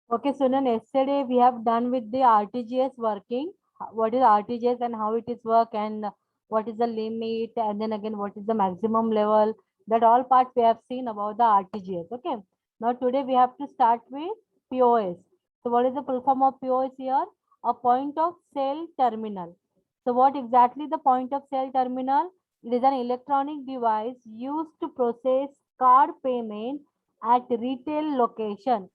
Okay, Sunan, yesterday we have done with the RTGS working. What is RTGS and how it is work, and what is the limit, and then again what is the maximum level. That all part we have seen about the RTGS. Okay. Now today we have to start with POS. So what is the full form of POS here? A point of sale terminal. So what exactly the point of sale terminal? It is an electronic device used to process card payment at retail location.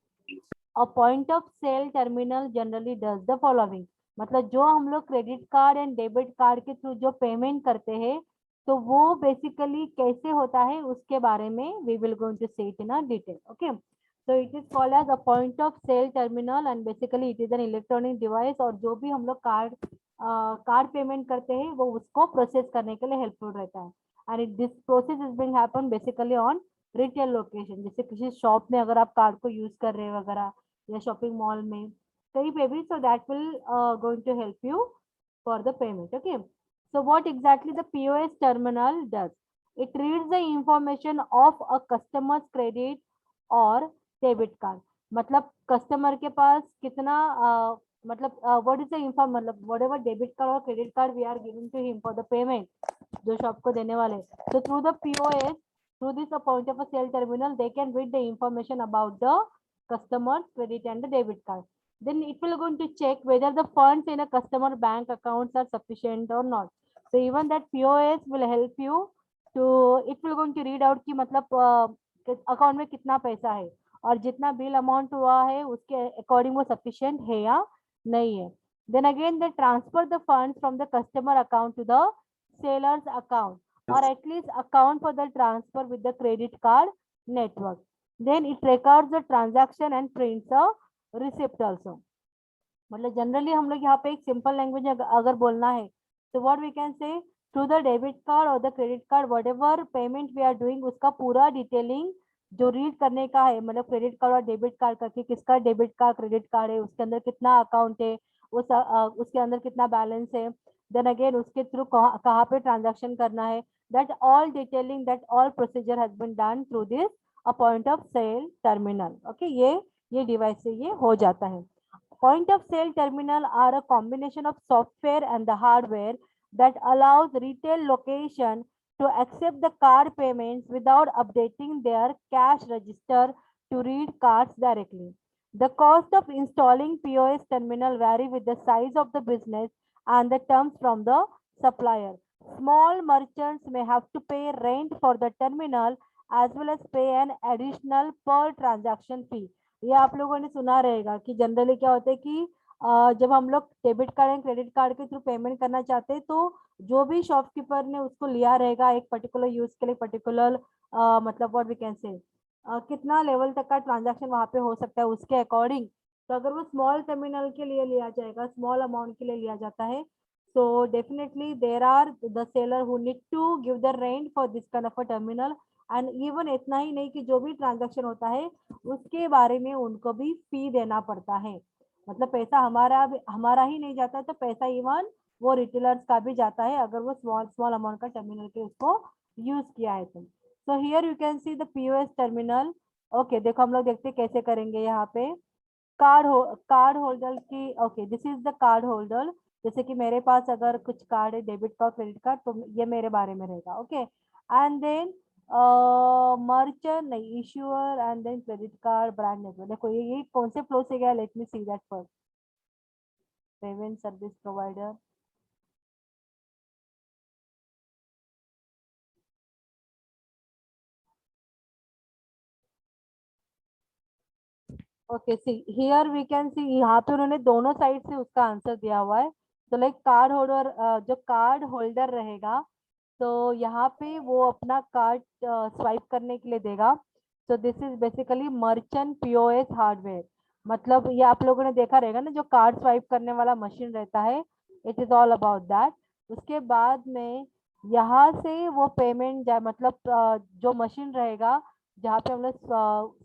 A point of sale terminal generally does the following, मतलब जो हम लोग credit card and debit card के through जो payment करते हैं, तो वो बेसिकली कैसे होता है उसके बारे में we will going to see it in a detail. Okay, so it is called as a point of sale terminal and basically it is an electronic device और जो भी हम लोग कार्ड पेमेंट करते हैं वो उसको प्रोसेस करने के लिए हेल्पफुल रहता है. And this process is being happen basically on retail location, जैसे किसी शॉप में अगर आप कार्ड को यूज कर रहे हैं वगैरह, या शॉपिंग मॉल में कहीं पे भी, so that will going to help you for the payment. Okay, so what exactly the POS terminal does? It reads the information of a customer's credit or debit card. मतलब customer के पास कितना मतलब what is the inform, मतलब whatever debit card और credit card we are giving to him for the payment, जो shop को देने वाले, so through the POS, through this a point of a sale terminal, they can read the information about the customer's credit and the debit card. Then it will going to check whether the funds in a customer bank accounts are sufficient or not. So even that POS will help you to, it will going to read out कि मतलब account में कितना पैसा है और जितना bill amount हुआ है उसके अकॉर्डिंग वो सफिशिएंट है या नहीं है. Then again they transfer the funds from the customer account to the seller's account, or at least account for the transfer with the credit card network. Then it records the transaction and prints a receipt also. मतलब generally हम लोग यहाँ पे एक simple language अगर बोलना है तो what we can say, through the debit card और the credit card whatever payment we are doing उसका पूरा डिटेलिंग जो रीड करने का है, मतलब क्रेडिट कार्ड और डेबिट कार्ड करके किसका डेबिट कार्ड क्रेडिट कार्ड है, उसके अंदर कितना अकाउंट है, उसके अंदर कितना बैलेंस है, देन अगेन उसके थ्रू कहाँ पे ट्रांजेक्शन करना है, that all detailing, that all procedure has been done through this a point of sale terminal. Okay, ये डिवाइस से ये हो जाता है. Point of sale terminal are a combination of software and the hardware that allows retail location to accept the card payments without updating their cash register to read cards directly. The cost of installing POS terminal vary with the size of the business and the terms from the supplier. Small merchants may have to pay rent for the terminal as well as pay an additional per transaction fee. ये आप लोगों ने सुना रहेगा कि generally क्या होता है कि जब हम लोग debit card and credit card के थ्रू पेमेंट करना चाहते हैं तो जो भी शॉपकीपर ने उसको लिया रहेगा एक पर्टिकुलर यूज के लिए, पर्टिकुलर मतलब व्हाट वी कैन से कितना लेवल तक का ट्रांजैक्शन वहाँ पे हो सकता है उसके अकॉर्डिंग. तो अगर वो स्मॉल टर्मिनल के लिए लिया जाएगा, स्मॉल अमाउंट के लिए लिया जाता है, so definitely there are the seller who need to give the rent for this kind of a terminal. And even इतना ही नहीं कि जो भी ट्रांजैक्शन होता है उसके बारे में उनको भी फी देना पड़ता है, मतलब पैसा हमारा ही नहीं जाता है, तो पैसा इवन वो रिटेलर्स का भी जाता है अगर वो स्मॉल स्मॉल अमाउंट का टर्मिनल के उसको यूज किया है तो. So here you can see the POS terminal. Okay, देखो हम लोग देखते कैसे करेंगे यहाँ पे. कार्ड होल्डर की, okay this is the card holder. जैसे कि मेरे पास अगर कुछ कार्ड है, डेबिट कार्ड क्रेडिट कार्ड, तो ये मेरे बारे में रहेगा. ओके, एंड देन मर्चेंट नहीं, issuer and then credit card brand network. देखो ये कौन से फ्लो से गया, let me see that first. Payment service provider, okay see here we can see, यहाँ पे उन्होंने दोनों साइड से उसका आंसर दिया हुआ है. तो लाइक कार्ड होल्डर, जो कार्ड होल्डर रहेगा तो यहाँ पे वो अपना कार्ड स्वाइप करने के लिए देगा. सो this is basically merchant POS hardware. मतलब ये आप लोगों ने देखा रहेगा ना, जो कार्ड स्वाइप करने वाला मशीन रहता है, it is all about that. उसके बाद में यहाँ से वो पेमेंट जाए, मतलब जो मशीन रहेगा जहाँ पे हम लोग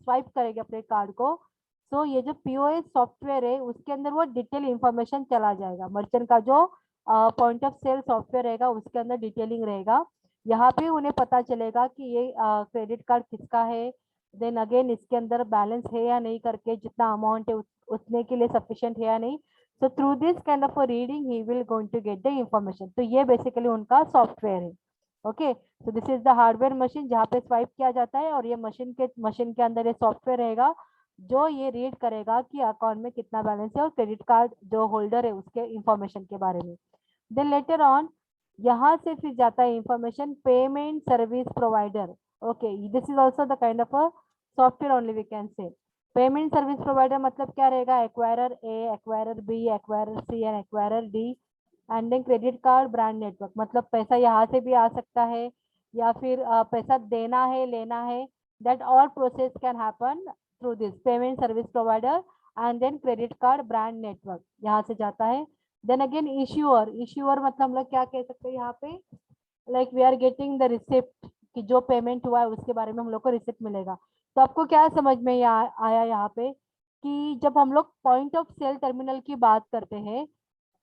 स्वाइप करेंगे अपने कार्ड को, तो ये जो पीओएस सॉफ्टवेयर है उसके अंदर वो डिटेल इंफॉर्मेशन चला जाएगा. मर्चेंट का जो पॉइंट ऑफ सेल सॉफ्टवेयर रहेगा उसके अंदर डिटेलिंग रहेगा. यहाँ पे उन्हें पता चलेगा कि ये क्रेडिट कार्ड किसका है, देन अगेन इसके अंदर बैलेंस है या नहीं करके, जितना अमाउंट है उतने के लिए सफिशिएंट है या नहीं. So through this kind of reading he will going to get the information. तो ये बेसिकली उनका सॉफ्टवेयर है. Okay, so this is the hardware machine जहाँ पे स्वाइप किया जाता है, और ये मशीन के अंदर ये सॉफ्टवेयर रहेगा जो ये रीड करेगा कि अकाउंट में कितना बैलेंस है और क्रेडिट कार्ड जो होल्डर है उसके इंफॉर्मेशन के बारे में. देन लेटर ऑन यहाँ से फिर जाता है information payment service provider. Okay, this is also the kind of a software only we can say. Payment service provider मतलब क्या रहेगा? Acquirer A, acquirer B, acquirer C and acquirer D. And then credit card brand network मतलब पैसा यहाँ से भी आ सकता है या फिर पैसा देना है लेना है. That all process can happen through this payment service provider. And then credit card brand network यहाँ से जाता है. देन अगेन इश्यूअर मतलब हम लोग क्या कह सकते हैं यहाँ पे, like we are getting the receipt कि जो पेमेंट हुआ है उसके बारे में हम लोग को रिसिप्ट मिलेगा. तो आपको क्या समझ में आया यहाँ पे कि जब हम लोग पॉइंट ऑफ सेल टर्मिनल की बात करते हैं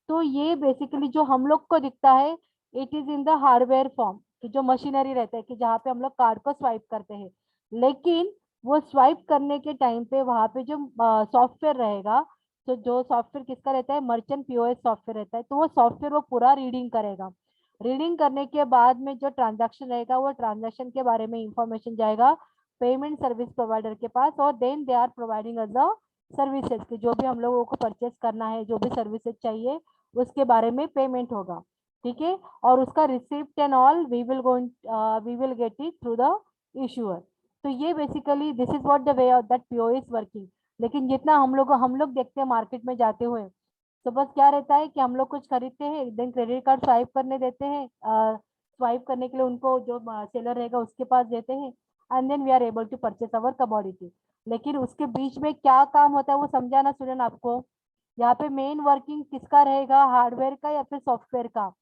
तो ये बेसिकली जो हम लोग को दिखता है it is in the hardware form कि जो मशीनरी रहता है कि जहाँ पे हम लोग कार्ड को स्वाइप करते हैं. लेकिन वो स्वाइप करने के टाइम पे वहाँ पे जो सॉफ्टवेयर रहेगा, तो जो सॉफ्टवेयर किसका रहता है? मर्चेंट पीओएस सॉफ्टवेयर रहता है. तो वो सॉफ्टवेयर वो पूरा रीडिंग करेगा. रीडिंग करने के बाद में जो ट्रांजैक्शन रहेगा वो ट्रांजैक्शन के बारे में इंफॉर्मेशन जाएगा पेमेंट सर्विस प्रोवाइडर के पास, और then they are providing us the services की जो भी हम लोगों को परचेस करना है, जो भी सर्विसेज चाहिए उसके बारे में पेमेंट होगा. ठीक है, और उसका receipt and all we will get it through the issuer. तो ये basically this is what the way of that PO is working. लेकिन जितना हम लोग देखते हैं मार्केट में जाते हुए, तो बस क्या रहता है कि हम लोग कुछ खरीदते हैं, देन क्रेडिट कार्ड स्वाइप करने देते हैं, स्वाइप करने के लिए उनको जो सेलर रहेगा उसके पास देते हैं, and then we are able to purchase our commodity. लेकिन उसके बीच में क्या काम होता है वो समझा ना स्टूडेंट आपको? यहाँ पे मेन वर्किंग किसका रहेगा? हार्डवेयर का या फिर सॉफ्टवेयर का?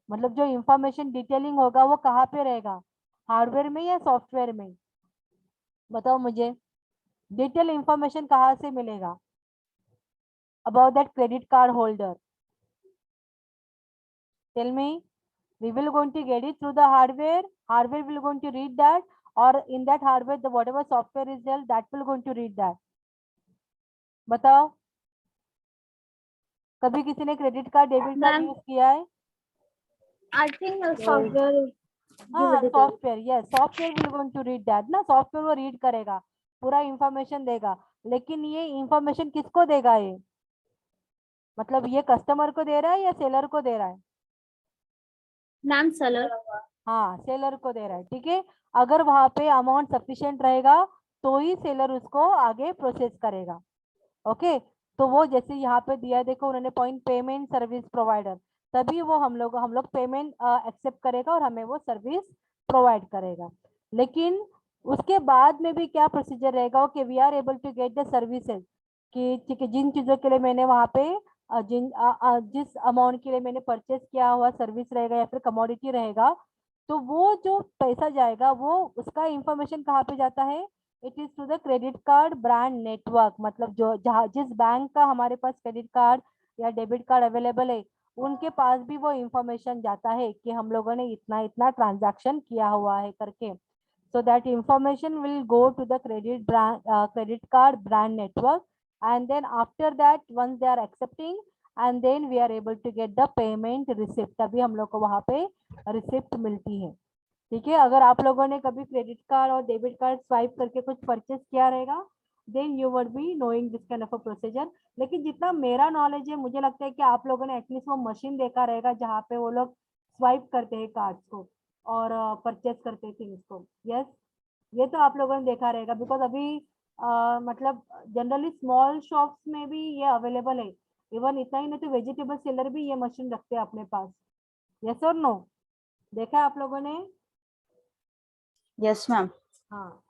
मतलब जो इंफॉर्मेशन डिटेलिंग होगा वो कहाँ पे रहेगा? हार्डवेयर में या सॉफ्टवेयर में? बताओ मुझे, डिटेल इंफॉर्मेशन कहाँ से मिलेगा about that credit card holder? Tell me. We will going to get it through the hardware will going to read that, or in that hardware the whatever software is there that will going to read that. बताओ, कभी किसी ने credit card debit card use किया है? I think the software is हाँ, software, yes, software will going to read that ना. Software वो read करेगा, पूरा इंफॉर्मेशन देगा. लेकिन ये इंफॉर्मेशन किसको देगा? ये मतलब ये कस्टमर को दे रहा है या सेलर को दे रहा है? Ma'am seller. हाँ, सेलर को दे रहा है. ठीक है, अगर वहां पे अमाउंट सफिशिएंट रहेगा तो ही सेलर उसको आगे प्रोसेस करेगा. ओके, तो वो जैसे यहाँ पे दिया देखो उन्होंने पॉइंट पेमेंट सर्विस प्रोवाइडर, तभी वो हम लोग पेमेंट एक्सेप्ट करेगा और हमें वो सर्विस प्रोवाइड करेगा. लेकिन उसके बाद में भी क्या प्रोसीजर रहेगा कि we are able to get the services कि ठीक है जिन चीज़ों के लिए मैंने वहाँ पे जिस अमाउंट के लिए मैंने परचेस किया हुआ सर्विस रहेगा या फिर कमोडिटी रहेगा, तो वो जो पैसा जाएगा वो उसका इंफॉर्मेशन कहाँ पे जाता है? It is to the credit card brand network. मतलब जो जहाँ जिस बैंक का हमारे पास क्रेडिट कार्ड या डेबिट कार्ड अवेलेबल है उनके पास भी वो इंफॉर्मेशन जाता है कि हम लोगों ने इतना इतना ट्रांजैक्शन किया हुआ है करके. so that information will go to the credit card brand network, and then after that once they are accepting, and then we are able to get the payment receipt. तभी हम लोग को वहाँ पे रिसिप्ट मिलती है. ठीक है, अगर आप लोगों ने कभी क्रेडिट कार्ड और डेबिट कार्ड स्वाइप करके कुछ परचेस किया रहेगा then you would be knowing this kind of a procedure. लेकिन जितना मेरा नॉलेज है मुझे लगता है कि आप लोगों ने एटलीस्ट वो मशीन देखा रहेगा जहाँ पे वो लोग स्वाइप करते हैं कार्ड्स को और परचेस करते हैं थिंग्स को. यस, ये तो आप लोगों ने देखा रहेगा बिकॉज अभी मतलब जनरली स्मॉल शॉप्स में भी ये अवेलेबल है. इवन इतना ही नहीं तो वेजिटेबल सेलर भी ये मशीन रखते हैं अपने पास. यस और नो? देखा है आप लोगों ने? Yes, ma'am.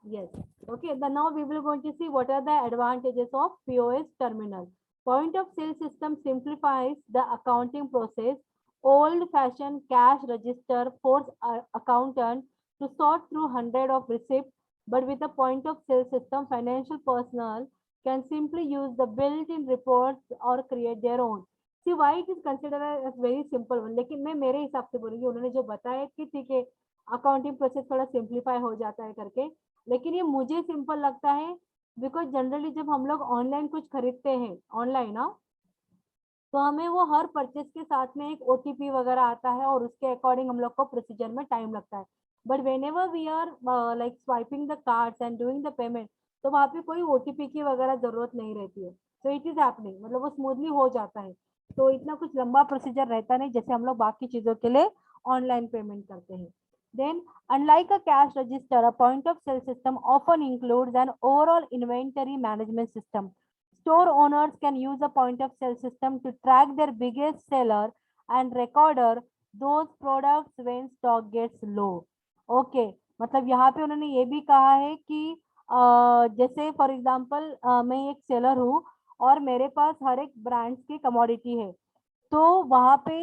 Yes. Okay, then now we will going to see what are the advantages of POS terminal. Point of sale system simplifies the accounting process. Old-fashioned cash register force accountant to sort through hundred of receipts, but with a point of sale system, financial personnel can simply use the built-in reports or create their own. See why it is considered as very simple one. लेकिन मैं मेरे हिसाब से बोलूँगी उन्होंने जो बताया कि ठीक है अकाउंटिंग प्रोसेस थोड़ा सिंप्लीफाई हो जाता है करके. लेकिन ये मुझे सिंपल लगता है बिकॉज जनरली जब हम लोग ऑनलाइन कुछ खरीदते हैं ऑनलाइन ना, तो हमें वो हर परचेज के साथ में एक ओटीपी वगैरह आता है और उसके अकॉर्डिंग हम लोग को प्रोसीजर में टाइम लगता है। But whenever we are like swiping the cards and doing the payment, तो वहाँ पे कोई ओटीपी की वगैरह जरूरत नहीं रहती है। तो इट इज हैपनिंग, मतलब वो स्मूथली हो जाता है। तो इतना कुछ लंबा प्रोसीजर रहता नहीं जैसे हम लोग बाकी चीजों के लिए ऑनलाइन पेमेंट करते हैं। Then unlike a cash register, a point of sale system often includes an overall inventory management system. Store owners can use a point of sale system to track their biggest seller and recorder those products when stock gets low. Okay, मतलब यहाँ पे उन्होंने ये भी कहा है कि जैसे फॉर एग्जांपल मैं एक सेलर हूँ और मेरे पास हर एक ब्रांड्स की कमोडिटी है, तो वहाँ पे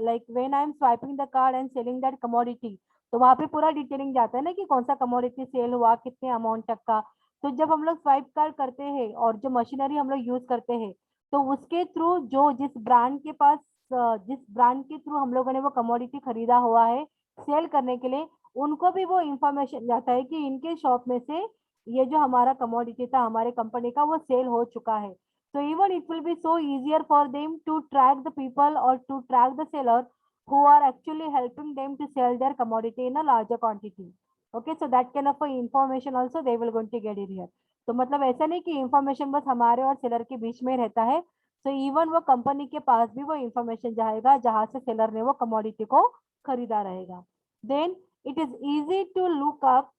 like when I am swiping the card and selling that commodity, तो वहाँ पे पूरा डिटेलिंग जाता है ना कि कौन सा कमोडिटी सेल हुआ, कितने अमाउंट तक का। तो जब हम लोग स्वाइप कार्ड करते हैं और जो मशीनरी हम लोग यूज करते हैं, तो उसके थ्रू जो जिस ब्रांड के पास जिस ब्रांड के थ्रू हम लोगों ने वो कमोडिटी खरीदा हुआ है सेल करने के लिए, उनको भी वो इंफॉर्मेशन जाता है कि इनके शॉप में से ये जो हमारा कमोडिटी था हमारे कंपनी का वो सेल हो चुका है। So even it will be so easier for them to track the people or to track the seller who are actually helping them to sell their commodity in a larger quantity. Okay, so that kind of a information also they will going to get it here. तो मतलब ऐसा नहीं कि information बस हमारे और seller के बीच में रहता है। तो इवन वो कंपनी के पास भी वो इंफॉर्मेशन जाएगा जहां से सेलर ने वो कमोडिटी को खरीदा रहेगा। Then it is easy to look up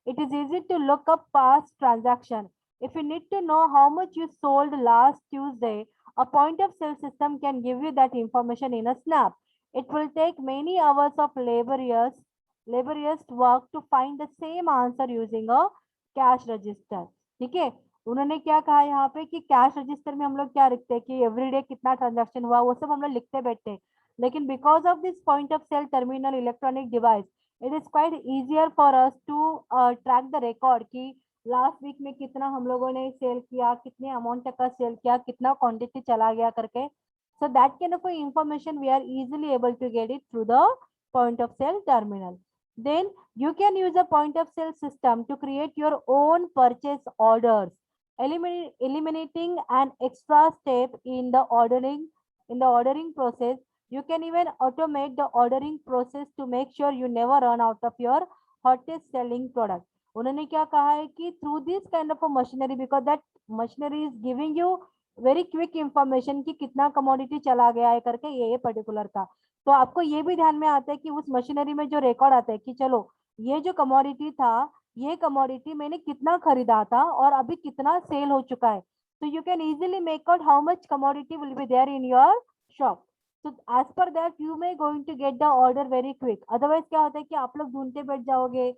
it is easy to look up past transaction. If you need to know how much you sold last Tuesday, a point of sale system can give you that information in a snap. It will take many hours of laborious work to find the same answer using a cash register. ठीक है, उन्होंने क्या कहा यहाँ पे कि cash register में हम लोग क्या लिखते हैं कि एवरीडे कितना ट्रांजैक्शन हुआ वो सब हम लोग लिखते बैठते हैं। लेकिन because of this point of sale terminal electronic device, it is quite easier for us to track the record कि लास्ट वीक में कितना हम लोगों ने सेल किया, कितने अमाउंट तक का सेल किया, कितना क्वांटिटी चला गया करके। so that kind of information we are easily able to get it through the point of sale terminal. Then you can use a point of sale system to create your own purchase orders, eliminating an extra step in the ordering process. You can even automate the ordering process to make sure you never run out of your hottest selling product. उन्होंने क्या कहा है कि through this kind of a machinery, because that machinery is giving you very quick information कि कितना commodity चला गया है करके ये पर्टिकुलर का। तो आपको ये भी ध्यान में आता है कि उस मशीनरी में जो रिकॉर्ड आता है कि चलो ये जो कमोडिटी था, ये कमोडिटी मैंने कितना खरीदा था और अभी कितना सेल हो चुका है। तो you can easily make out how much commodity will be there in your shop. So as per that you may going to get the order very quick. Otherwise क्या होता है कि आप लोग ढूंढते बैठ जाओगे,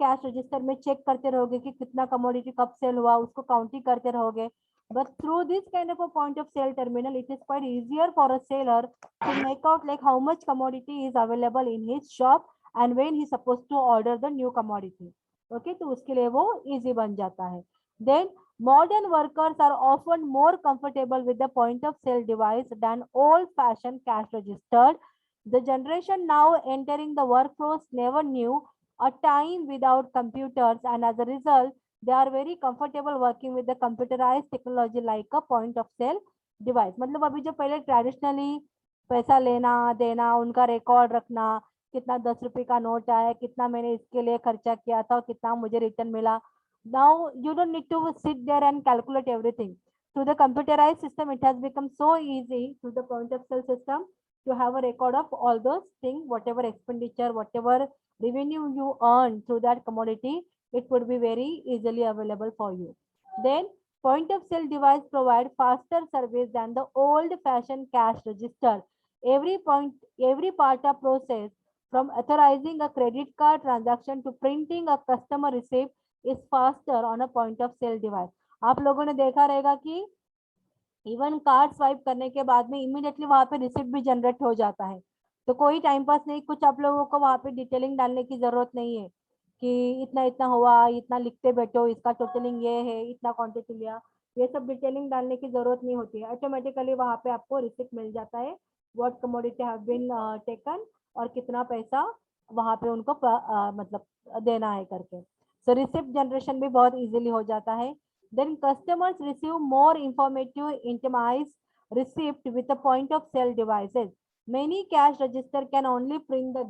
कैश रजिस्टर में चेक करते रहोगे कि कितना कमोडिटी कब सेल हुआ, उसको काउंटिंग करते रहोगे। But through this kind of a point of sale terminal, it is quite easier for a seller to make out like how much commodity is available in his shop and when he's supposed to order the new commodity. Okay, तो उसके लिए वो easy बन जाता है। Then modern workers are often more comfortable with the point of sale device than old-fashioned cash registered. The generation now entering the workforce never knew a time without computers, and as a result, they are very comfortable working with the computerized technology like a point of sale device. मतलब अभी जो पहले traditionally पैसा लेना देना, उनका record रखना, कितना 10 रुपए का नोट आया, कितना मैंने इसके लिए खर्चा किया था और कितना मुझे रिटर्न मिला। Now you don't need to sit there and calculate everything. Through the computerized system, it has become so easy through the point of sale system to have a record of all those things, whatever expenditure, whatever revenue you earn through that commodity, it would be very easily available for you. Then point of sale device provide faster service than the old fashioned cash register. Every part of process from authorizing a credit card transaction to printing a customer receipt is faster on a point of sale device. आप लोगों ने देखा रहेगा कि even card swipe करने के बाद में इमीडिएटली वहां पे रिसिप्ट भी जनरेट हो जाता है। तो कोई टाइम पास नहीं, कुछ आप लोगों को वहां पे डिटेलिंग डालने की जरूरत नहीं है कि इतना इतना हुआ, इतना लिखते बैठो, इसका टोटलिंग ये है, इतना क्वांटिटी लिया, ये सब डिटेलिंग डालने की जरूरत नहीं होती है। ऑटोमेटिकली वहां पे आपको रिसिप्ट मिल जाता है, what commodity have been taken और कितना पैसा वहां पे उनको मतलब देना है करके। सो रिसिप्ट जनरेशन भी बहुत इजीली हो जाता है. Then customers receive more informative itemised receipt with a point of sale devices. Many cash register can only print the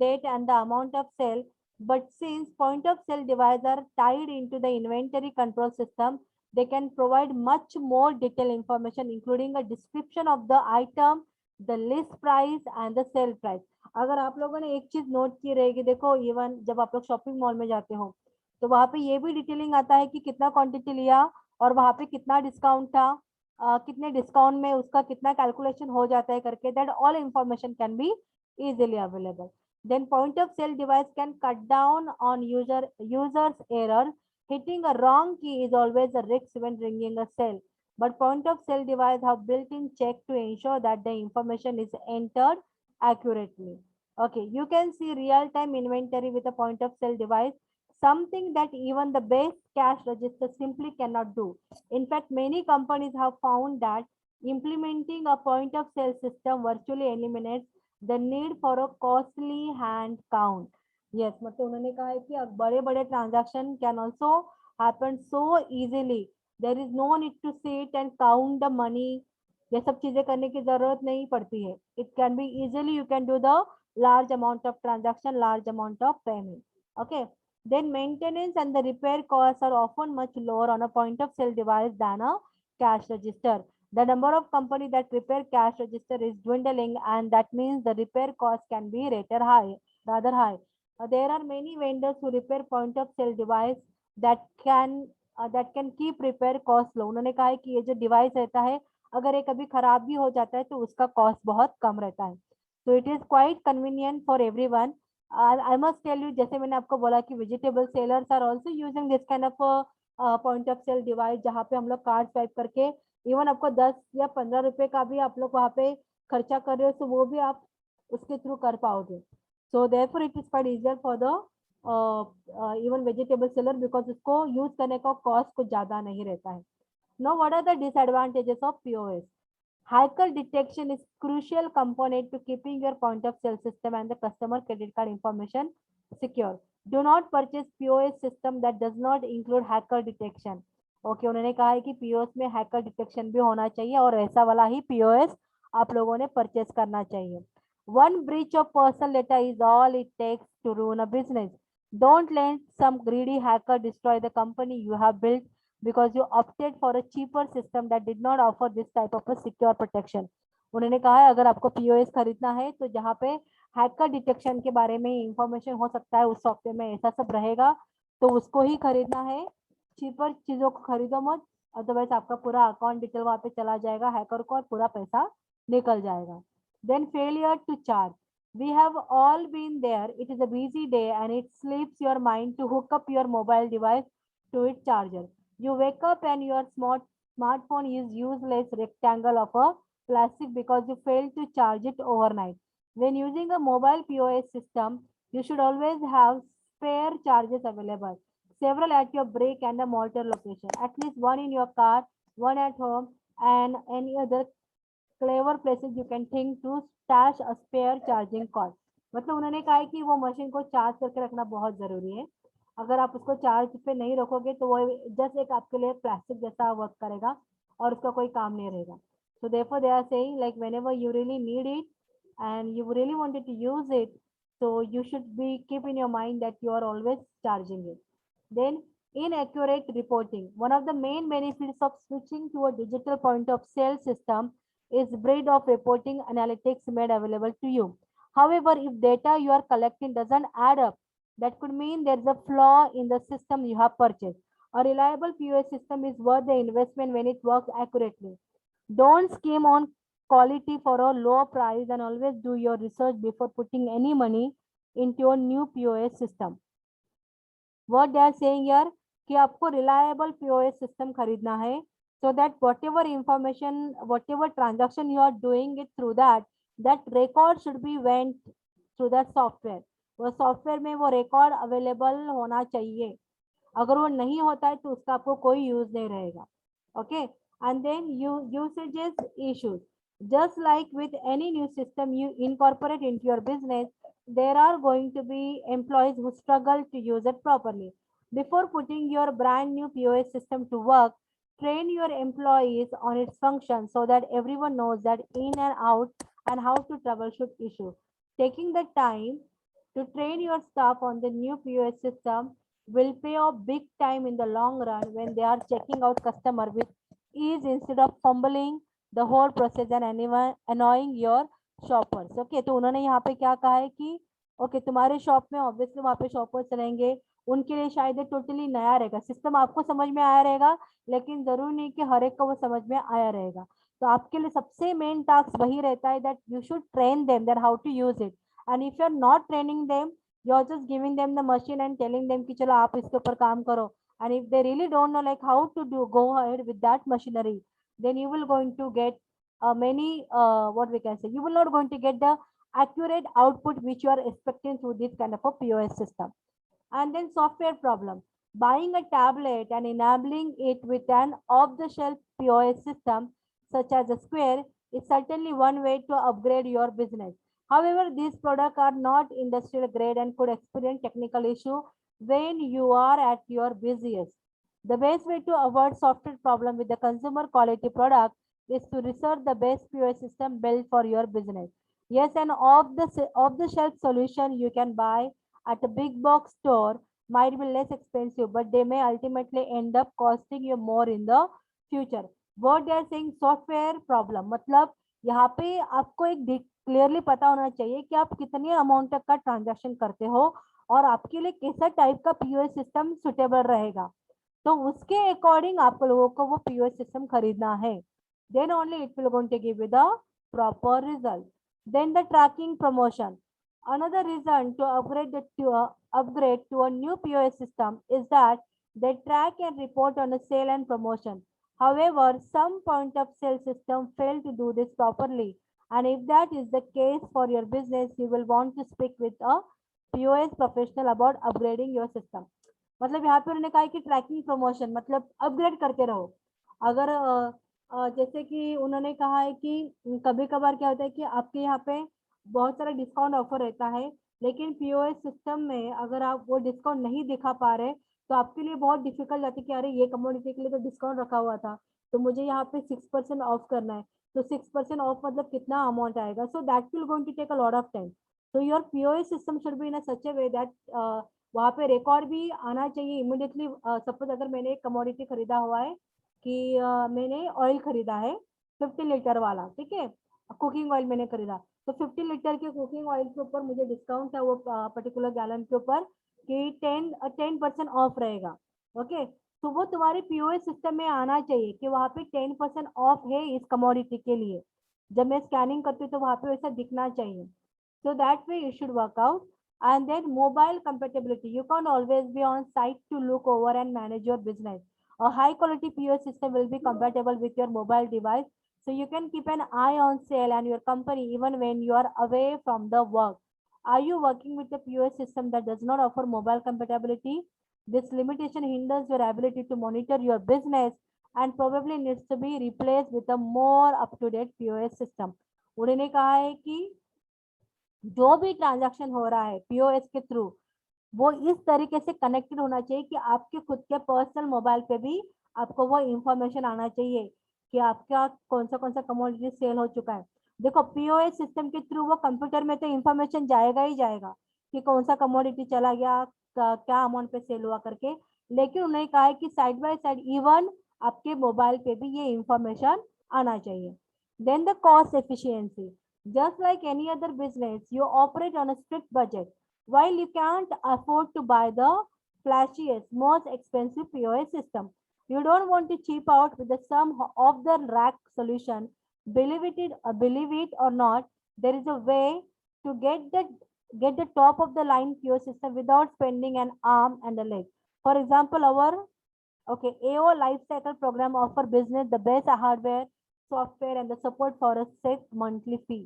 date and the amount of sale, but since point of sale devices are tied into the inventory control system, they can provide much more detailed information including a description of the item, the list price and the sale price. अगर आप लोगों ने एक चीज note की रहेगी, देखो even जब आप लोग शॉपिंग मॉल में जाते हो तो वहां पे ये भी डिटेलिंग आता है कि कितना क्वांटिटी लिया और वहां पे कितना डिस्काउंट था, कितने डिस्काउंट में उसका कितना कैलकुलेशन हो जाता है करके, that all information can be easily available. Then point of sale device can cut down on user's error. Hitting a wrong key is always a risk when ringing a sale, but point of sale device have built-in check to ensure that the information is entered accurately. Okay, you can see real-time inventory with a point of sale device, something that even the base cash register simply cannot do. In fact, many companies have found that implementing a point of sale system virtually eliminates the need for a costly hand count. Yes, मतलब उन्होंने कहा है कि अब बड़े बड़े transaction can also happen so easily. There is no need to sit and count the money. ये सब चीजें करने की जरूरत नहीं पड़ती है. It can be easily you can do the large amount of transaction, large amount of payment. Okay. Then maintenance and the repair costs are often much lower on a point of sale device than a cash register. The number of companies that repair cash register is dwindling, and that means the repair cost can be rather high. There are many vendors who repair point of sale device that can keep repair cost low. उन्होंने कहा है कि ये जो device रहता है अगर ये कभी खराब भी हो जाता है तो उसका कॉस्ट बहुत कम रहता है. So it is quite convenient for everyone. I must tell you, जैसे मैंने आपको बोला कि vegetable sellers are also using this kind of a point of sale device जहाँ पे हम लोग कार्ड स्वाइप करके इवन आपको 10 या 15 रुपए का भी आप लोग वहाँ पे खर्चा कर रहे हो तो वो भी आप उसके थ्रू कर पाओगे. So therefore it is quite easier for the even vegetable seller because उसको यूज करने का कॉस्ट कुछ ज्यादा नहीं रहता है. Now what are the disadvantages of POS? Hacker detection is crucial component to keeping your point of sale system and the customer credit card information secure. Do not purchase POS system that does not include hacker detection. Okay उन्होंने कहा है कि POS में hacker detection भी होना चाहिए और ऐसा वाला ही पीओएस आप लोगों ने परचेस करना चाहिए. One breach of personal data is all it takes to ruin a business. Don't let some greedy hacker destroy the company you have built because you opted for a cheaper system that did not offer this type of a secure protection. उन्होंने कहा है अगर आपको POS खरीदना है तो जहाँ पे हैकर डिटेक्शन के बारे में इंफॉर्मेशन हो सकता है उस सॉफ्टवेयर में ऐसा सब रहेगा तो उसको ही खरीदना है. चीपर चीजों को खरीदो मत, अदरवाइज आपका पूरा अकाउंट डिटेल वहां पे चला जाएगा हैकर को और पूरा पैसा निकल जाएगा. Then failure to charge. We have all been there. It is a busy day and it slips your mind to hook up your mobile device to its charger. You wake up and your smartphone is useless rectangle of a plastic because you failed to charge it overnight. When using a mobile POS system, you should always have spare charges available. Several at your break and the mortar location. At least one in your car, one at home, and any other clever places you can think to stash a spare charging cord. मतलब उन्होंने कहा है कि वो machine को charge करके रखना बहुत जरूरी है. अगर आप उसको चार्ज पे नहीं रखोगे तो वो जस्ट एक आपके लिए प्लास्टिक जैसा वर्क करेगा और उसका कोई काम नहीं रहेगा. So therefore they are saying like whenever you really need it and you really wanted to use it, so you should be keep in your mind that you are always charging it. Then inaccurate reporting. One of the main benefits of switching to a digital point of sale system is breed of reporting analytics made available to you. However, if data you are collecting doesn't add up, that could mean there's a flaw in the system you have purchased. A reliable POS system is worth the investment when it works accurately. Don't scheme on quality for a low price and always do your research before putting any money into a new POS system. What they are saying here कि आपको reliable POS system खरीदना है so that whatever information, whatever transaction you are doing it through that record should be went through that software. वो software में वो record available होना चाहिए. अगर वो नहीं होता है तो उसका आपको कोई यूज नहीं रहेगा. Okay and then usages issues. Just like with any new system you incorporate into your business, there are going to be employees who struggle to use it properly. Before putting your brand new POS system to work, train your employees on its function so that everyone knows that in and out and how to troubleshoot issue. Taking the time to train your staff on the new POS system will pay off big time in the long run when they are checking out customer with ease instead of fumbling the whole process and anyone annoying your shoppers. Okay, तो उन्होंने यहाँ पे क्या कहा है कि okay तुम्हारे shop में ऑब्वियसली वहाँ पे शॉपर्स रहेंगे, उनके लिए शायद टोटली नया रहेगा सिस्टम, आपको समझ में आया रहेगा लेकिन जरूरी नहीं कि हर एक को वो समझ में आया रहेगा. तो आपके लिए सबसे मेन टास्क वही रहता है that you should train them that how to use it. And if you are not training them, you are just giving them the machine and telling them कि चलो आप इसके ऊपर काम करो, and if they really don't know like how to do go ahead with that machinery, then you will going to get many what we can say, you will not going to get the accurate output which you are expecting through this kind of a POS system. And then software problem, buying a tablet and enabling it with an off the shelf POS system such as a Square is certainly one way to upgrade your business. However, these products are not industrial grade and could experience technical issue when you are at your busiest. The best way to avoid software problem with the consumer quality product is to research the best POS system built for your business. Yes, and off the shelf solution you can buy at a big box store might be less expensive, but they may ultimately end up costing you more in the future. What they are saying, software problem, मतलब यहाँ पे आपको एक clearly पता होना चाहिए कि आप कितने अमाउंट तक का ट्रांजैक्शन करते हो और आपके लिए कैसा टाइप का पीओएस सिस्टम सुटेबल रहेगा, तो उसके अकॉर्डिंग आप लोगों को वो पीओएस सिस्टम खरीदना है. Then only it will going to give you the proper result. Then the tracking promotion, another reason to upgrade to a new POS system is that they track and report on a sale and promotion. However, some point of sale system fail to do this properly, and if that is the case for your business, you will want to speak with a POS professional about upgrading your system. मतलब यहाँ पे उन्होंने कहा कि trekking promotion मतलब upgrade करते रहो. अगर जैसे कि उन्होंने कहा है कि कभी कभार क्या होता है कि आपके यहाँ पे बहुत सारा डिस्काउंट ऑफर रहता है, लेकिन पीओएस सिस्टम में अगर आप वो डिस्काउंट नहीं दिखा पा रहे तो आपके लिए बहुत डिफिकल्ट जाती है कि अरे ये कमोडिटी के लिए तो डिस्काउंट रखा हुआ था तो मुझे यहाँ पे 6% ऑफ करना है, तो 6% ऑफ मतलब कितना अमाउंट आएगा. So that will going to take a lot of time. So your POS system should be in a such a way that वहाँ पे रिकॉर्ड भी आना चाहिए इमिडिएटली. सपोज अगर मैंने एक कमोडिटी खरीदा हुआ है कि मैंने ऑयल खरीदा है 50 लीटर वाला, ठीक है, कुकिंग ऑयल मैंने खरीदा, तो 50 लीटर के कुकिंग ऑयल के ऊपर मुझे डिस्काउंट है वो पर्टिकुलर गैलन के ऊपर कि 10% ऑफ रहेगा. ओके, तो वो तुम्हारे पीओएस सिस्टम में आना चाहिए कि वहाँ पे 10% ऑफ है इस कमोडिटी के लिए. जब मैं स्कैनिंग करती हूँ तो वहाँ पे वैसा दिखना चाहिए. So that way you should work out. And then mobile compatibility, you can't always be on site to look over and manage your business. A high quality POS system will be compatible with your mobile device, so you can keep an eye on sale and your company even when you are away from the work. Are you working with a POS system that does not offer mobile compatibility? This limitation hinders your ability to monitor your business and probably needs to be replaced with a more up-to-date POS system. उन्होंने कहा है कि जो भी transaction हो रहा है POS के थ्रू वो इस तरीके से कनेक्टेड होना चाहिए कि आपके खुद के पर्सनल मोबाइल पे भी आपको वो इंफॉर्मेशन आना चाहिए कि आपका कौन सा कमोडिटी सेल हो चुका है. देखो पीओएस सिस्टम के थ्रू वो कंप्यूटर में तो इंफॉर्मेशन जाएगा ही जाएगा कि कौन सा कमोडिटी चला गया, क्या अमाउंट पे सेल हुआ करके, लेकिन उन्होंने कहा है कि साइड बाय साइड इवन आपके मोबाइल पे भी ये इंफॉर्मेशन आना चाहिए. Then the cost efficiency, just like any other business, you operate on a strict budget. While you can't afford to buy the flashiest, most expensive POS system, you don't want to cheap out with the some of the rack solution. Believe it or not, there is a way to get the top of the line POS system without spending an arm and a leg. For example, our AO Lifecycle program offer business the best hardware, software, and the support for a set monthly fee.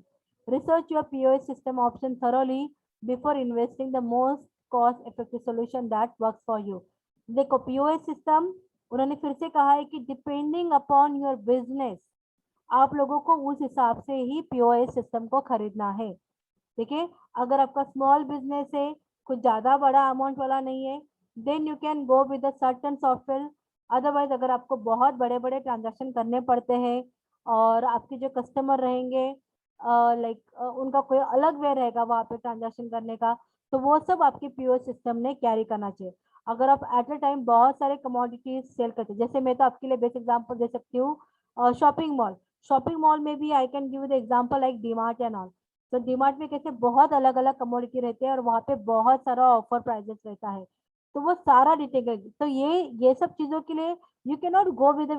Research your POS system option thoroughly before investing the most cost-effective solution that works for you. देखो POS system उन्होंने फिर से कहा है कि depending upon your business आप लोगों को उस हिसाब से ही POS सिस्टम को खरीदना है. ठीक है। अगर आपका स्मॉल बिजनेस है, कुछ ज्यादा बड़ा अमाउंट वाला नहीं है, then you can go with certain software. Otherwise अगर आपको बहुत बड़े बड़े ट्रांजैक्शन करने पड़ते हैं और आपके जो कस्टमर रहेंगे लाइक उनका कोई अलग वे रहेगा वहाँ पे ट्रांजैक्शन करने का, तो वो सब आपके पीओएस सिस्टम ने कैरी करना चाहिए। अगर आप एट अ टाइम बहुत सारे कमोडिटीज सेल करते हैं, जैसे मैं तो आपके लिए बेस्ट एग्जांपल दे सकती हूँ शॉपिंग मॉल। शॉपिंग मॉल में भी I can give the example like DMart and all. तो डीमार्ट में कैसे बहुत अलग अलग कमोडिटी रहते हैं और वहाँ पे बहुत सारा ऑफर प्राइजेस रहता है, तो वो सारा डिटेल। तो ये सब चीजों के लिए you can not go with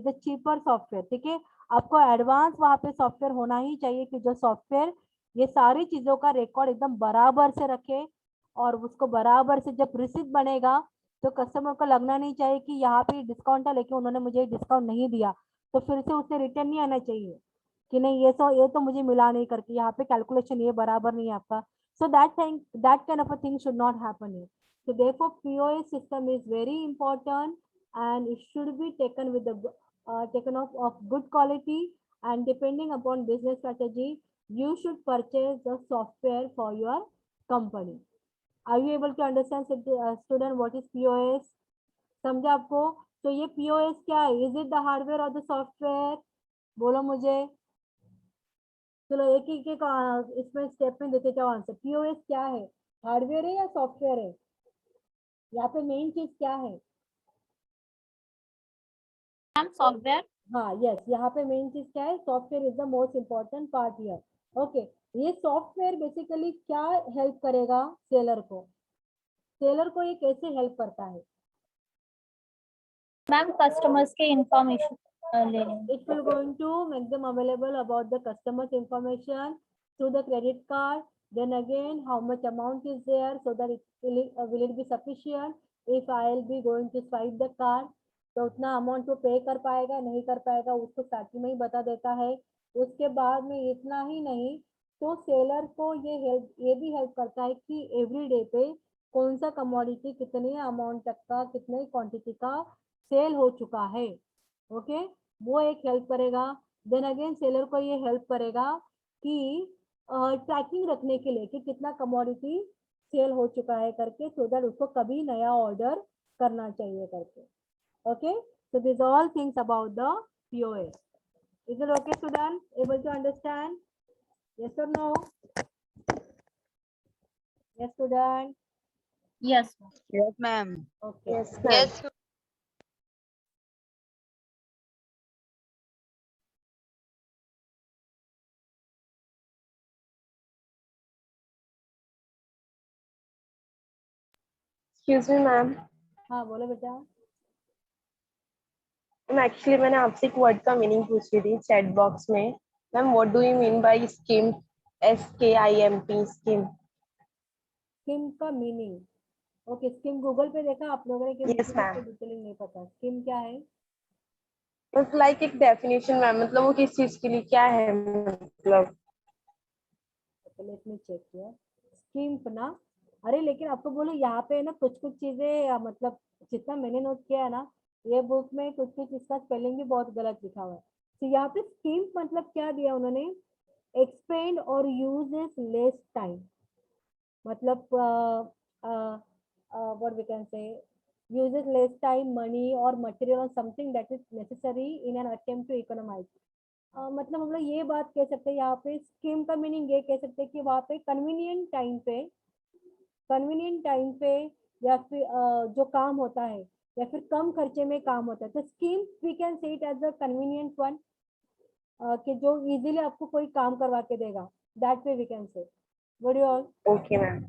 the cheaper software, ठीक है। आपको एडवांस वहाँ पे सॉफ्टवेयर होना ही चाहिए कि जो सॉफ्टवेयर ये सारी चीजों का रिकॉर्ड एकदम बराबर से रखे, और उसको बराबर से जब रिसिप्ट बनेगा तो कस्टमर को लगना नहीं चाहिए कि यहाँ पे डिस्काउंट था लेकिन उन्होंने मुझे डिस्काउंट नहीं दिया, तो फिर से उसे रिटर्न नहीं आना चाहिए कि नहीं ये तो मुझे मिला नहीं करके, यहाँ पे कैलकुलेशन ये बराबर नहीं है आपका। So that thing, that kind of a thing should not happen here. So therefore, POS system is very important and it should be taken with taken of good quality, and depending upon business strategy, you should purchase the software for your company. Are you able to understand, student, what is POS? समझा आपको? तो ये POS क्या है? Is it the hardware or the software? बोलो मुझे। चलो एक एक एक इसमें स्टेप में देते जाओ आंसर। POS क्या है? हार्डवेयर है या सॉफ्टवेयर है? यहाँ पे मेन चीज क्या है? Ma'am software. हाँ यस, यहाँ पे मेन चीज क्या है? Software is the most important part here. Okay, ये सॉफ्टवेयर बेसिकली क्या हेल्प करेगा सेलर को? सेलर को ये कैसे हेल्प करता है? मैम कस्टमर्स के इंफॉर्मेशन ले लेंगे। It will going to make them available about the customer's information through the credit card. Then again, how much amount is there, so that will it be sufficient if I'll be going to swipe the card? तो उतना amount वो पे कर पाएगा नहीं कर पाएगा उसको स्टार्टिंग में ही बता देता है। उसके बाद में इतना ही नहीं, तो सेलर को ये भी हेल्प करता है कि एवरी डे पे कौन सा कमोडिटी कितने अमाउंट तक का कितने क्वांटिटी का सेल हो चुका है। ओके, वो एक हेल्प करेगा। देन अगेन सेलर को ये हेल्प करेगा कि ट्रैकिंग रखने के लिए कि कितना कमोडिटी सेल हो चुका है करके, सो दैट उसको कभी नया ऑर्डर करना चाहिए करके। Okay, so these all things about the POS. Is it okay, student? Able to understand? Yes or no? Yes, student. Yes. Yes, ma'am. Okay. Yes, ma'am. Excuse me ma'am. हाँ बोलो बेटा। Ma'am actually मैंने आपसे एक word का meaning पूछ रही थी चैट बॉक्स में। Ma'am what do you mean by scheme? SKIMP scheme. Scheme का मीनिंग? ओके, स्किम गूगल पे देखा आप लोगों ने कि यस मुझे मैम। डिटेलिंग नहीं पता स्किम क्या है। बस लाइक एक डेफिनेशन मैम, मतलब वो किस चीज के लिए क्या है मतलब। लेट मी चेक किया स्किम ना। अरे लेकिन आपको बोलो यहाँ पे ना कुछ कुछ चीजें मतलब जितना मैंने नोट किया है ना, ये बुक में कुछ कुछ इसका स्पेलिंग भी बहुत गलत लिखा हुआ है। तो यहाँ पे स्कीम मतलब क्या दिया उन्होंने? एक्सपेंड और यूज इज लेस टाइम, मतलब what we can say, uses less time, money or material or something that is necessary in an attempt to economize। मतलब हम लोग ये बात कह सकते हैं यहाँ पे स्कीम का मीनिंग ये कह सकते हैं कि वहाँ पे कन्वीनियंट टाइम पे या फिर जो काम होता है या फिर कम खर्चे में काम होता है, तो scheme we can say it as a convenient one, कि जो इजीली आपको कोई काम करवा के देगा, that way we can say. What do you okay ma'am,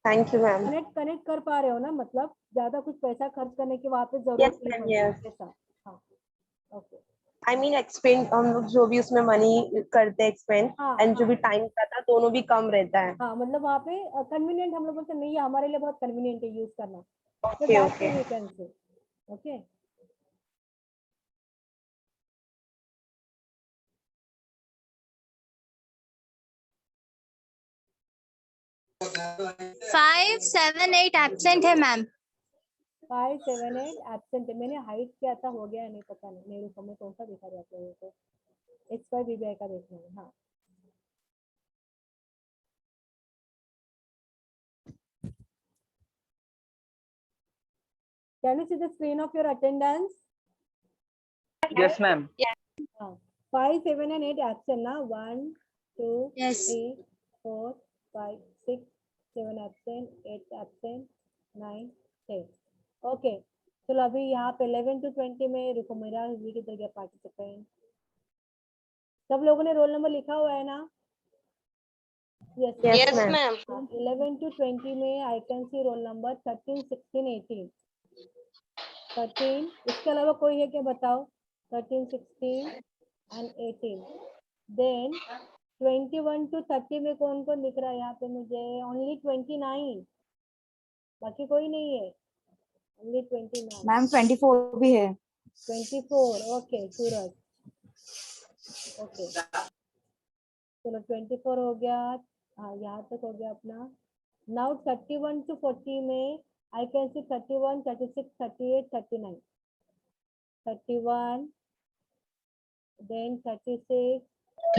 thank you ma'am. Connect कर पा रहे हो ना? मतलब ज्यादा कुछ पैसा खर्च करने की वहां पे यस जरूरत नहीं मैम, पड़ती यस। ऐसा। हाँ ओके। आई मीन एक्सपेंड, हम लोग जो भी उसमें मनी करते हैं एक्सपेंड, हाँ एंड जो हाँ भी टाइम का था दोनों भी कम रहता है। हाँ, मतलब वहाँ पे कन्वीनियंट हम लोग बोलते नहीं, ये हमारे लिए बहुत कन्वीनियंट है यूज करना, तो okay that okay. Way we can say. Okay, 5, 7, 8 absent है मैम। 5, 7, 8 एब्सेंट है। मैंने हाइट किया था, हो गया नहीं पता नहीं, मेरे को में कौन सा दिखा रहा है आप लोगों को? XY BBI का देखना है। हाँ Can you see the screen of your attendance? Yes, ma'am. 5, 7, and 8 absent now. 1, 2, Yes. 3, 4, 5, 6, 7 absent, 8 absent, 9, 10. Okay. चलो अभी यहाँ पे 11 to 20 में रुको, मेरा वीडियो किधर गया पार्टिसिपेंट? सब लोगों ने रोल नंबर लिखा हुआ है ना? Yes, Yes, ma'am. 11 to 20 में I can see roll number 13, 16, 18. 13, इसके अलावा कोई है क्या बताओ? 13, 16 and 18. Then 21 to 30 में कौन कौन दिख रहा है यहाँ पे मुझे? Only 29. बाकी कोई नहीं है. Only 29. मैम 24 भी है. 24. Okay, सूरज. Okay. चलो 24 हो गया. हाँ, यहाँ तक हो गया अपना. Now 31 to 40 में I can see 31, 36, 38, 39. 31, then 36,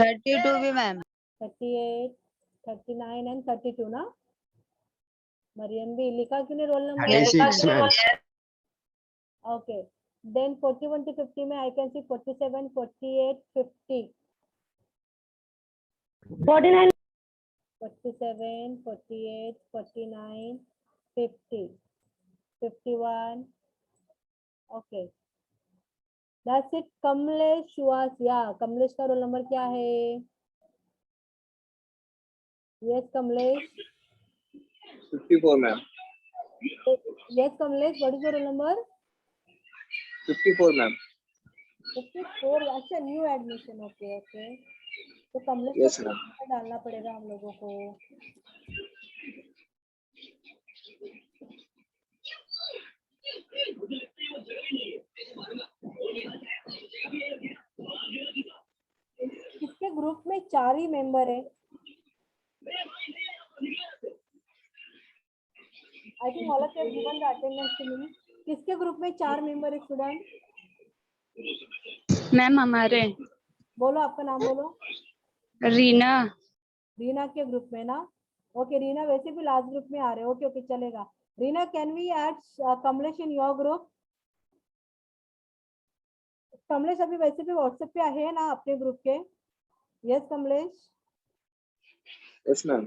32 भी मैम. 38, 39 and 32 ना? मरियम भी लिखा क्यों नहीं roll number? 36, ma'am. Okay. Then 41 to 50 में I can see 47, 48, 50. 49. 47, 48, 49, 50, 51. Okay. That's it. Kamlesh Suhas. या कमलेश का रोल नंबर क्या है? Yes, Kamlesh. 54, ma'am. Yes, Kamlesh. What is your roll number? 54, ma'am. 54. अच्छा, न्यू एडमिशन. Okay okay. तो कमलेश Yes, को ma'am. डालना पड़ेगा हम लोगों को. इसके ग्रुप में 4 ही मेंबर है. I think all of you have given the attendance to me. किसके ग्रुप में 4 मेंबर है स्टूडेंट? मैम हमारे बोलो, आपका नाम बोलो. रीना. रीना के ग्रुप में ना? ओके, रीना वैसे भी लास्ट ग्रुप में आ रहे. ओके ओके, चलेगा. Reena, can we add Kamlesh in your group? Kamlesh अभी वैसे भी व्हाट्सएप पे है ना अपने ग्रुप के? यस कमलेश. Yes, ma'am.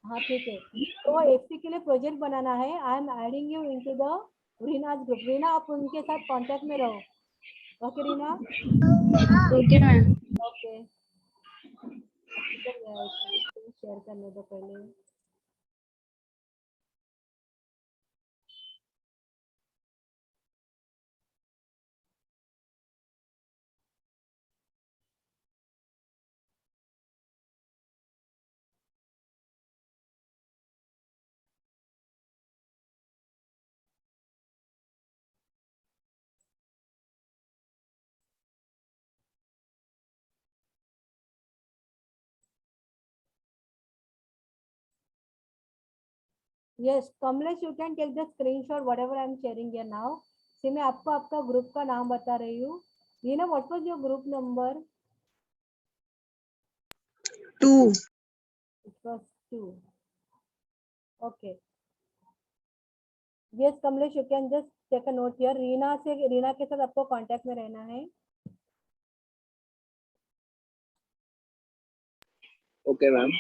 हाँ ठीक है. तो एफसी के लिए प्रोजेक्ट बनाना है. I am adding you into the Reena's group. Reena, आप उनके साथ कांटेक्ट में रहो. Okay Reena. Okay ma'am. Okay. Share करने दो पहले. Yes, Kamlesh, you can take the screenshot whatever I am sharing here now. See, मैं आपको आपका ग्रुप का नाम बता रही हूँ. Reena, what was your group number? 2. It was 2. Okay. Yes, Kamlesh, you can just take a note here. Reena के साथ आपको कांटेक्ट में रहना है. Okay, ma'am.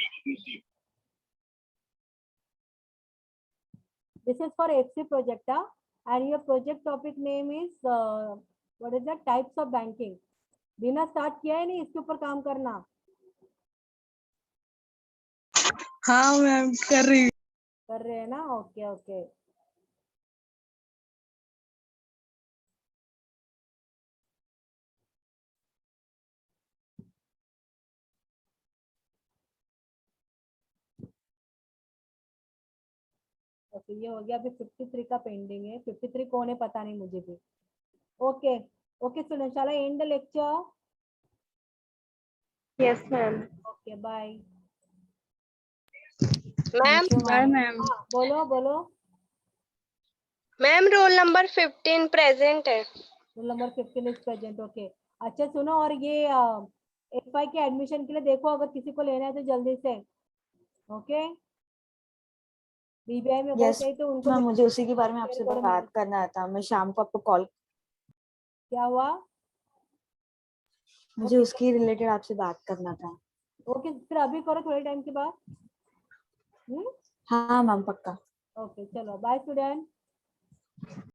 This is for FC project, and your project topic name is what is the types of banking. Reena, start किया है नहीं इसके ऊपर काम करना? हाँ मैम कर रही. कर रहे हैं ना? Okay okay. ओके, ये हो गया. अभी 53 का पेंडिंग है. 53 कौन है पता नहीं मुझे भी. Okay okay student, shall I end the lecture? Yes, ma'am. Okay, bye. Ma'am, bye ma'am. हाँ, बोलो बोलो. ma'am, roll number 15 present है. Roll number 15 is present. Okay. अच्छा सुनो, और ये FI के एडमिशन के लिए देखो, अगर किसी को लेना है तो जल्दी से. ओके. VBI में कोई Yes, चाहिए तो उनको मैम मुझे उसी के बारे में आपसे शेयर करो बात मैम। करना था। मैं शाम को आपको कॉल, क्या हुआ? मुझे उसकी रिलेटेड आपसे बात करना था। ओके, फिर अभी करो थोड़े टाइम के बाद। हाँ मैम, पक्का। ओके, चलो बाय स्टूडेंट।